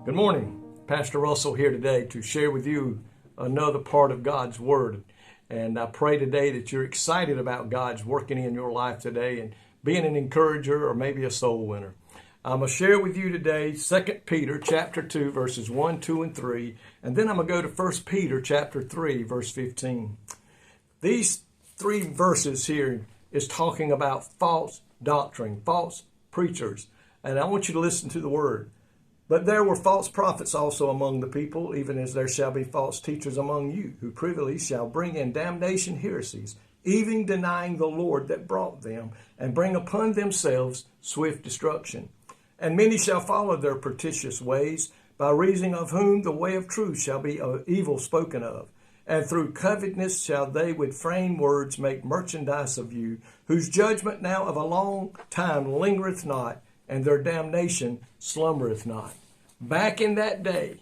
Good morning. Pastor Russell here today to share with you another part of God's Word. And I pray today that you're excited about God's working in your life today and being an encourager or maybe a soul winner. I'm going to share with you today 2 Peter chapter 2 verses 1, 2, and 3. And then I'm going to go to 1 Peter chapter 3 verse 15. These three verses here is talking about false doctrine, false preachers. And I want you to listen to the Word. But there were false prophets also among the people, even as there shall be false teachers among you, who privily shall bring in damnation heresies, even denying the Lord that brought them, and bring upon themselves swift destruction. And many shall follow their pernicious ways, by reason of whom the way of truth shall be evil spoken of. And through covetousness shall they with framed words make merchandise of you, whose judgment now of a long time lingereth not, and their damnation slumbereth not. Back in that day,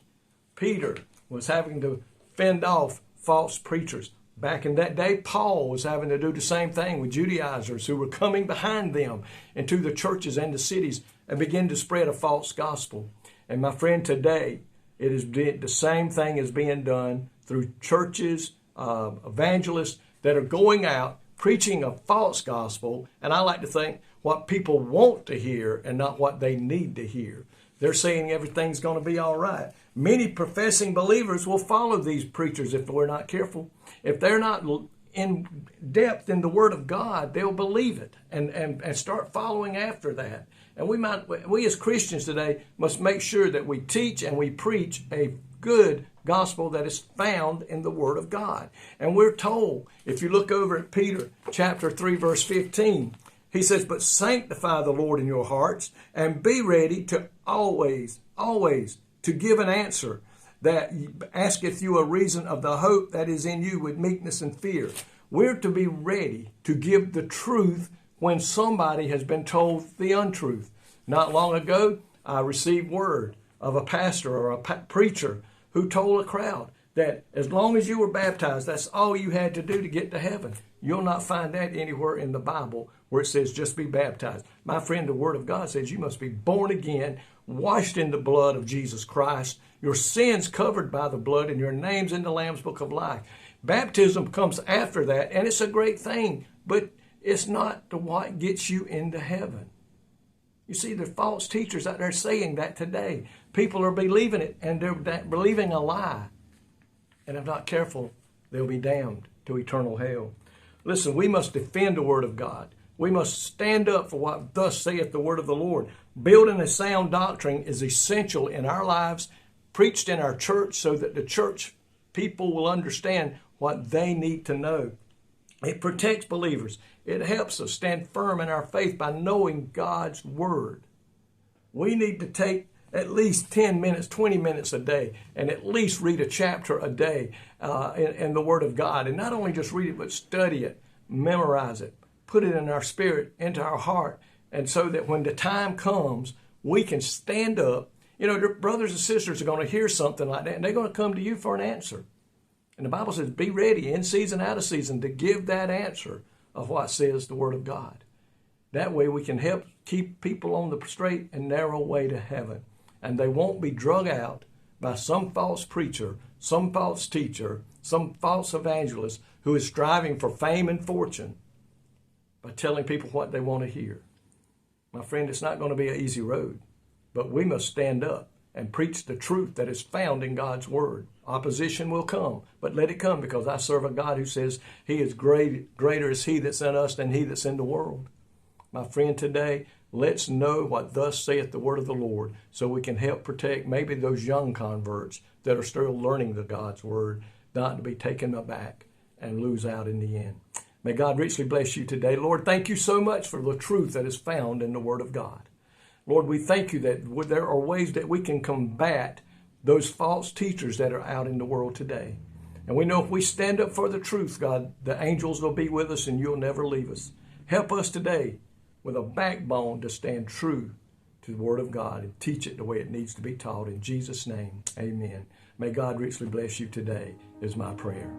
Peter was having to fend off false preachers. Back in that day, Paul was having to do the same thing with Judaizers who were coming behind them into the churches and the cities and begin to spread a false gospel. And my friend, today, it is the same thing is being done through churches, evangelists that are going out preaching a false gospel. And I like to think what people want to hear and not what they need to hear. They're saying everything's going to be all right. Many professing believers will follow these preachers if we're not careful. If they're not in depth in the Word of God, they'll believe it and start following after that. And we as Christians today must make sure that we teach and we preach a good gospel that is found in the Word of God. And we're told, if you look over at Peter chapter 3 verse 15, he says, but sanctify the Lord in your hearts and be ready to always to give an answer that asketh you a reason of the hope that is in you with meekness and fear. We're to be ready to give the truth when somebody has been told the untruth. Not long ago, I received word of a pastor or a preacher who told a crowd that as long as you were baptized, that's all you had to do to get to heaven. You'll not find that anywhere in the Bible where it says just be baptized. My friend, the Word of God says you must be born again, washed in the blood of Jesus Christ, your sins covered by the blood, and your name's in the Lamb's Book of Life. Baptism comes after that, and it's a great thing, but it's not what gets you into heaven. You see, there are false teachers out there saying that today. People are believing it, and they're believing a lie. And if not careful, they'll be damned to eternal hell. Listen, we must defend the Word of God. We must stand up for what thus saith the word of the Lord. Building a sound doctrine is essential in our lives, preached in our church so that the church people will understand what they need to know. It protects believers. It helps us stand firm in our faith by knowing God's Word. We need to take at least 10 minutes, 20 minutes a day, and at least read a chapter a day in the Word of God. And not only just read it, but study it, memorize it, put it in our spirit, into our heart, and so that when the time comes, we can stand up. You know, brothers and sisters are going to hear something like that, and they're going to come to you for an answer. And the Bible says, be ready in season, out of season, to give that answer of what says the Word of God. That way we can help keep people on the straight and narrow way to heaven. And they won't be drug out by some false preacher, some false teacher, some false evangelist who is striving for fame and fortune by telling people what they want to hear. My friend, it's not going to be an easy road, but we must stand up and preach the truth that is found in God's Word. Opposition will come, but let it come, because I serve a God who says He is greater is He that's in us than he that's in the world. My friend, today, let's know what thus saith the word of the Lord so we can help protect maybe those young converts that are still learning the God's Word, not to be taken aback and lose out in the end. May God richly bless you today. Lord, thank you so much for the truth that is found in the Word of God. Lord, we thank you that there are ways that we can combat those false teachers that are out in the world today. And we know if we stand up for the truth, God, the angels will be with us and you'll never leave us. Help us today with a backbone to stand true to the Word of God and teach it the way it needs to be taught. In Jesus' name, amen. May God richly bless you today is my prayer.